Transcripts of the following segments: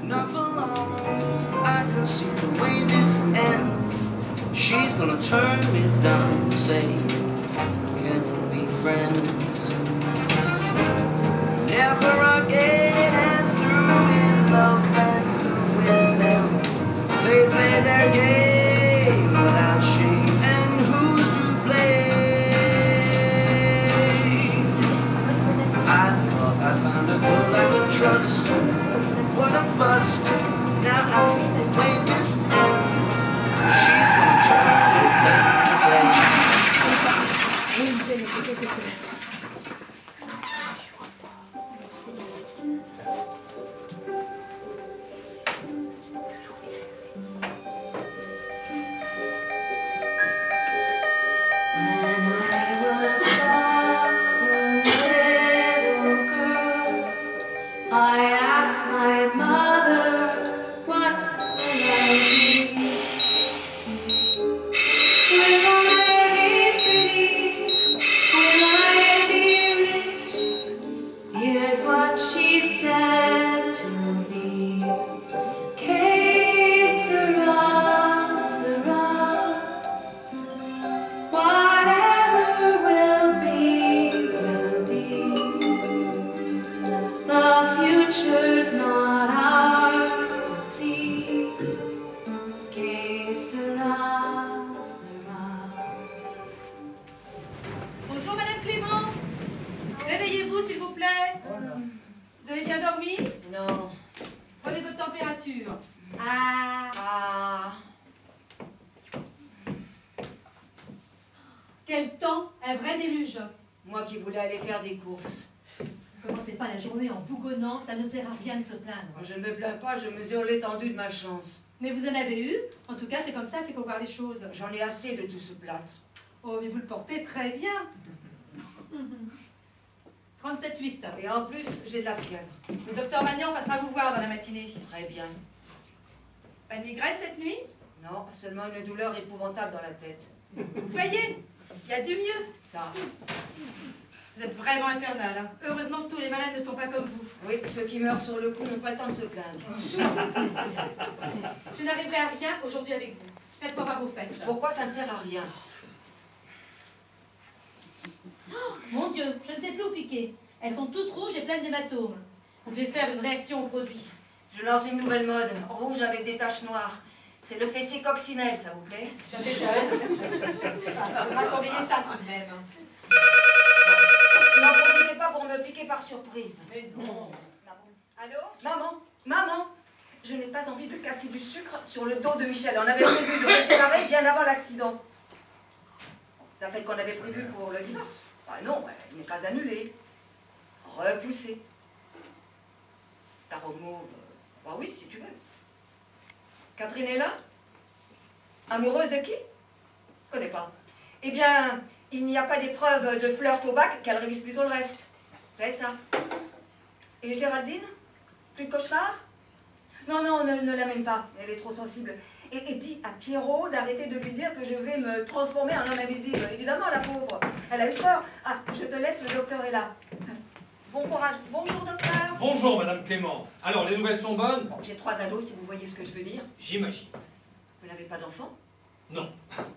not for long. I can see the way this ends. She's gonna turn me down and say, can we be friends? Never again, and through in love and through in them. They play their game without shame, and who's to blame? I thought I found a girl I could trust. What a bust. Now I see the way this ends. She's gonna turn it back and say, Bonjour Madame Clément. Réveillez-vous s'il vous plaît. Vous avez bien dormi? Non. Prenez votre température. Quel temps, un vrai déluge. Moi qui voulais aller faire des courses. Ne commencez pas la journée en bougonnant, ça ne sert à rien de se plaindre. Je ne me plains pas, je mesure l'étendue de ma chance. Mais vous en avez eu, en tout cas c'est comme ça qu'il faut voir les choses. J'en ai assez de tout ce plâtre. Oh mais vous le portez très bien. 37,8. Et en plus, j'ai de la fièvre. Le docteur Magnan passera vous voir dans la matinée. Très bien. Pas de migraine cette nuit? Non, seulement une douleur épouvantable dans la tête. Vous voyez, il y a du mieux. Ça. Vous êtes vraiment infernal. Hein. Heureusement que tous les malades ne sont pas comme vous. Oui, ceux qui meurent sur le coup n'ont pas le temps de se plaindre. Je n'arriverai à rien aujourd'hui avec vous. Faites-moi voir vos fesses. Là. Pourquoi ça ne sert à rien? Oh, mon Dieu, je ne sais plus où piquer. Elles sont toutes rouges et pleines d'hématomes. Vous devez faire une réaction au produit. Je lance une nouvelle mode, rouge avec des taches noires. C'est le fessier coccinelle, ça vous plaît? Ça fait jeune. On va surveiller ça tout de même. N'en profitez pas pour me piquer par surprise. Mais non. Allô? Maman? Maman? Je n'ai pas envie de casser du sucre sur le dos de Michel. On avait prévu de se séparer bien avant l'accident. La fête qu'on avait prévue pour le divorce. Ah non, elle n'est pas annulée. Repoussée. Ta robe mauve, bah oui, si tu veux. Catherine est là? Amoureuse de qui? Je connais pas. Eh bien, il n'y a pas d'épreuve de flirt au bac, qu'elle révise plutôt le reste. C'est ça. Et Géraldine? Plus de cauchemar? Non, non, ne l'amène pas. Elle est trop sensible. Et dis à Pierrot d'arrêter de lui dire que je vais me transformer en homme invisible. Évidemment, la pauvre. Elle a eu peur. Ah, je te laisse, le docteur est là. Bon courage. Bonjour, docteur. Bonjour, Madame Clément. Alors, les nouvelles sont bonnes? Bon, j'ai 3 ados, si vous voyez ce que je veux dire. J'imagine. Vous n'avez pas d'enfant? Non.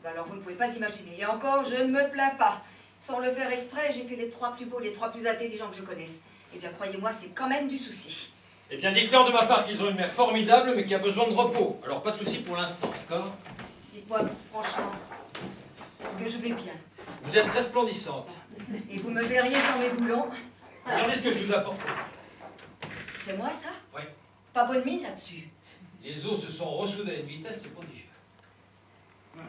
Ben alors, vous ne pouvez pas imaginer. Et encore, je ne me plains pas. Sans le faire exprès, j'ai fait les 3 plus beaux, les 3 plus intelligents que je connaisse. Eh bien, croyez-moi, c'est quand même du souci. Eh bien, dites-leur de ma part qu'ils ont une mère formidable, mais qui a besoin de repos. Alors, pas de souci pour l'instant, d'accord? Dites-moi, franchement, est-ce que je vais bien? Vous êtes resplendissante. Et vous me verriez sans mes boulons? Regardez ce que je vous ai apporté. C'est moi, ça? Oui. Pas bonne mine là-dessus. Les os se sont ressoudés à une vitesse, c'est prodigieux.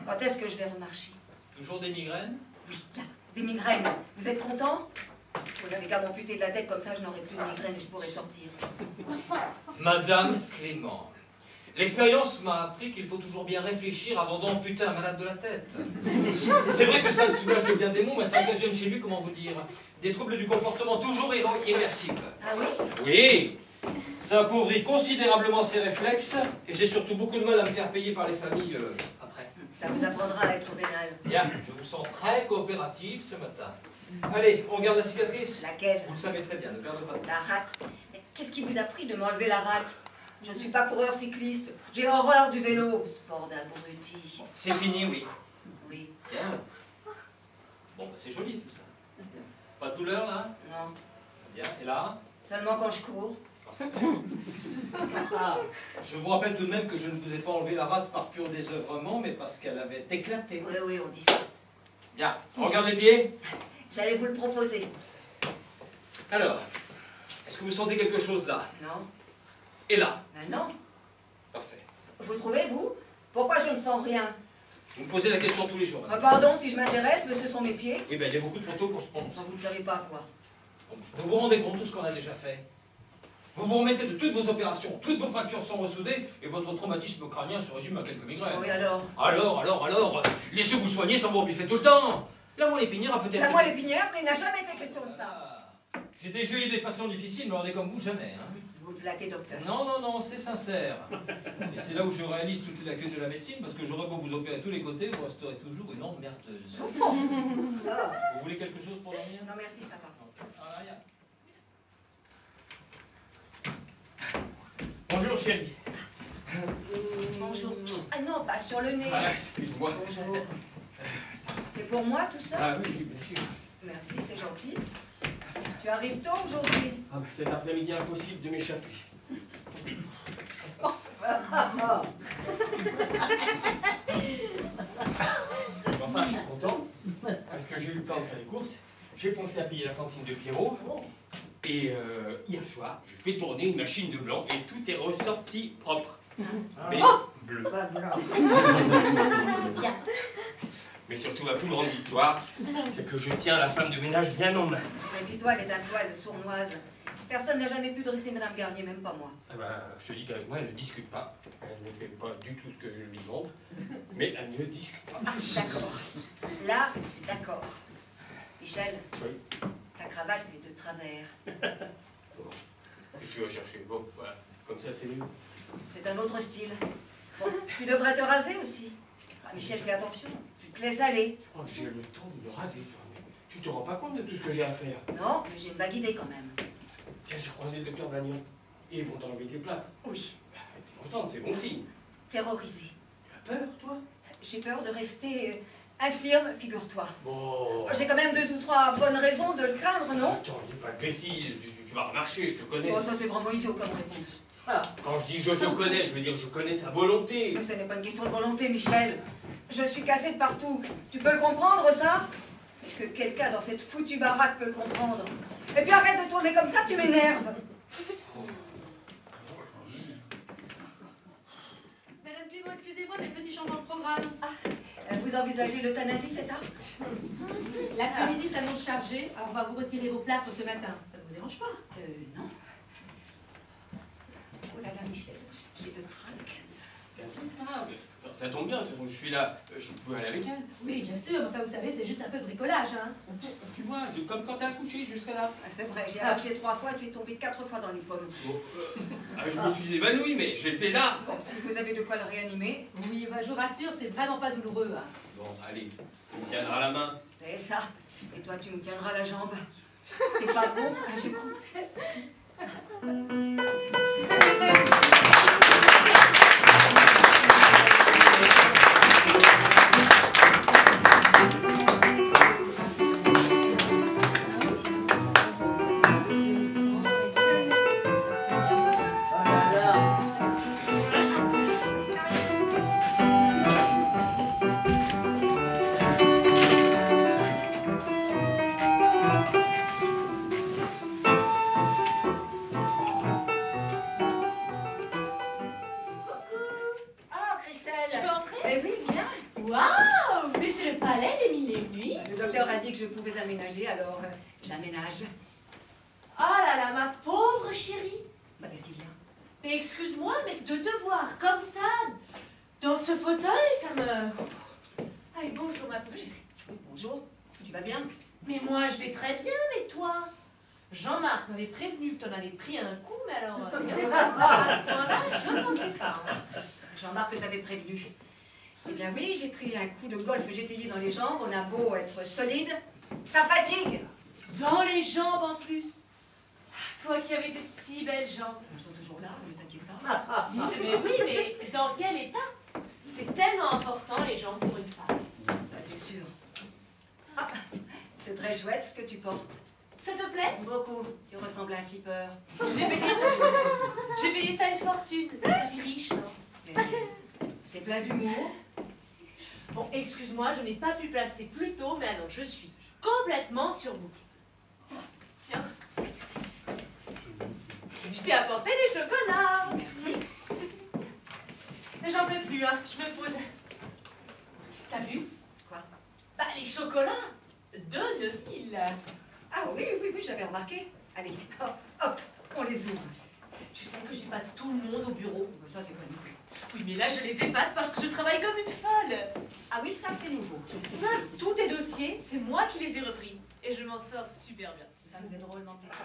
Quand est-ce que je vais remarcher? Toujours des migraines? Oui, là, des migraines. Vous êtes content? Vous n'avez qu'à m'amputer de la tête, comme ça je n'aurai plus de migraines et je pourrai sortir. Madame Clément, l'expérience m'a appris qu'il faut toujours bien réfléchir avant d'amputer un malade de la tête. C'est vrai que ça le soulage de bien des mots, mais ça occasionne chez lui, comment vous dire, des troubles du comportement toujours irréversibles. Ah oui? Oui, ça appauvrit considérablement ses réflexes, et j'ai surtout beaucoup de mal à me faire payer par les familles après. Ça vous apprendra à être vénal. Bien, je vous sens très coopérative ce matin. Allez, on regarde la cicatrice? Laquelle? Vous le savez très bien, ne perdez pas de temps. La rate. Mais qu'est-ce qui vous a pris de m'enlever la rate? Je ne suis pas coureur cycliste. J'ai horreur du vélo. Sport d'abruti. C'est fini, oui. Oui. Bien. Bon, bah, c'est joli tout ça. Pas de douleur là? Non. Bien. Et là? Seulement quand je cours. Je vous rappelle tout de même que je ne vous ai pas enlevé la rate par pur désœuvrement, mais parce qu'elle avait éclaté. Oui, oui, on dit ça. Bien. Regarde les pieds. J'allais vous le proposer. Alors, est-ce que vous sentez quelque chose là? Non. Et là? Ben non. Parfait. Vous trouvez, vous? Pourquoi je ne sens rien? Vous me posez la question tous les jours. Ah, pardon si je m'intéresse, mais ce sont mes pieds. Oui, ben il y a beaucoup trop tôt pour se prononcer. Enfin, vous ne savez pas quoi. Vous vous rendez compte de ce qu'on a déjà fait? Vous vous remettez de toutes vos opérations, toutes vos fractures sont ressoudées, et votre traumatisme crânien se résume à quelques migraines. Oui, alors? Alors, laissez-vous soigner sans vous rebiffer tout le temps. La moelle épinière a peut-être... La moelle épinière, mais il n'a jamais été question de ça. J'ai déjà eu des patients difficiles, mais on est comme vous, jamais. Hein. Vous le flattez, docteur. Non, c'est sincère. Et c'est là où je réalise toute la queue de la médecine, parce que j'aurais beau vous opérer tous les côtés, vous resterez toujours une emmerdeuse. Vous voulez quelque chose pour dormir? Non, merci, ça va. Ah, rien. Bonjour, chérie. Bonjour. Ah non, pas sur le nez. Ah, excuse-moi. Bonjour. C'est pour moi tout ça? Ah oui, bien sûr. Merci, c'est gentil. Tu arrives tôt aujourd'hui? Ah ben, cet après-midi, impossible de m'échapper. Enfin, je suis content, parce que j'ai eu le temps de faire les courses. J'ai pensé à payer la cantine de Pierrot. Et hier soir, j'ai fait tourner une machine de blanc et tout est ressorti propre. Mais bleu. Mais surtout, ma plus grande victoire, c'est que je tiens la femme de ménage bien en main. Méfie-toi, elle est d'un poil sournoise. Personne n'a jamais pu dresser Madame Garnier, même pas moi. Ah ben, je te dis qu'avec moi, elle ne discute pas. Elle ne fait pas du tout ce que je lui demande, mais elle ne discute pas. Ah, d'accord. Là, d'accord. Michel, Oui. ta cravate est de travers. Bon. Qu'est-ce que tu vas chercher? Bon, voilà. Comme ça, c'est mieux. C'est un autre style. Bon, tu devrais te raser aussi. Ah, Michel, fais attention. Tu te laisses aller. Oh, j'ai le temps de me raser, toi. Mais tu te rends pas compte de tout ce que j'ai à faire? Non, mais j'ai une vague idée quand même. Tiens, j'ai croisé le docteur Bagnon. Et ils vont t'enlever tes plâtres. Oui, Bah, t'es contente, c'est bon signe. terrorisée. Tu as peur, toi? J'ai peur de rester infirme, figure-toi. Bon... J'ai quand même 2 ou 3 bonnes raisons de le craindre, non? Attends, dis pas de bêtises. Tu vas remarcher, je te connais. Oh, ça c'est vraiment idiot comme réponse. Quand je dis je te connais, je veux dire je connais ta volonté. Mais ce n'est pas une question de volonté, Michel. Je suis cassée de partout. Tu peux le comprendre, ça? Est-ce que quelqu'un dans cette foutue baraque peut le comprendre? Et puis arrête de tourner comme ça, tu m'énerves. Madame Clément, excusez-moi, mais petit changement de programme. Vous envisagez l'euthanasie, c'est ça? L'après-midi s'annonce chargé, alors on va vous retirer vos plâtres ce matin. Ça ne vous dérange pas? Non. Oh là là, Michel, j'ai le trac. Ah, mais ça tombe bien, je suis là, je peux aller avec elle. Oui, bien sûr, mais enfin, vous savez, c'est juste un peu de bricolage, hein. Tu vois, comme quand t'as accouché jusqu'à là. Ah, c'est vrai, j'ai accouché 3 fois, tu es tombé 4 fois dans les pommes. Bon, je me suis évanoui, mais j'étais là. Bon, si vous avez de quoi le réanimer, Oui, bah, je vous rassure, c'est vraiment pas douloureux, hein. Bon, allez, tu me tiendras la main. c'est ça. Et toi, tu me tiendras la jambe. C'est pas bon, du coup. Que je pouvais aménager, alors j'aménage. Oh là là, ma pauvre chérie. Bah, qu'est-ce qu'il y a? Mais excuse-moi, mais de te voir comme ça, dans ce fauteuil, ça me... Allez, bonjour, ma pauvre chérie. Bonjour, tu vas bien? Mais moi, je vais très bien, mais toi? Jean-Marc m'avait prévenu que t'en avais pris un coup, mais alors... à ce point-là, je ne pensais pas. Jean-Marc t'avait prévenu. Eh bien oui, j'ai pris un coup de golf GTI dans les jambes, on a beau être solide, ça fatigue. Dans les jambes en plus. Toi qui avais de si belles jambes. Elles sont toujours là, ne t'inquiète pas. Mais oui, mais dans quel état? C'est tellement important, les jambes, pour une femme. Ça, c'est sûr. Ah, c'est très chouette ce que tu portes. Ça te plaît? Beaucoup. Tu ressembles à un flipper. J'ai payé ça une fortune. Ça fait riche, non? C'est plein d'humour. Bon, excuse-moi, je n'ai pas pu placer plus tôt, mais alors je suis complètement surbookée. Tiens. Je t'ai apporté des chocolats. Merci. J'en peux plus, hein. Je me pose. T'as vu? Quoi? Bah, les chocolats de Neuville. Ah oui, j'avais remarqué. Allez, hop, hop, on les ouvre. Tu sais que j'ai pas tout le monde au bureau. Ça, c'est pas nouveau. Oui, mais là, je les épate parce que je travaille comme une folle. Ah oui, ça, c'est nouveau. Tous tes dossiers, c'est moi qui les ai repris. Et je m'en sors super bien. Ça me fait drôlement plaisir.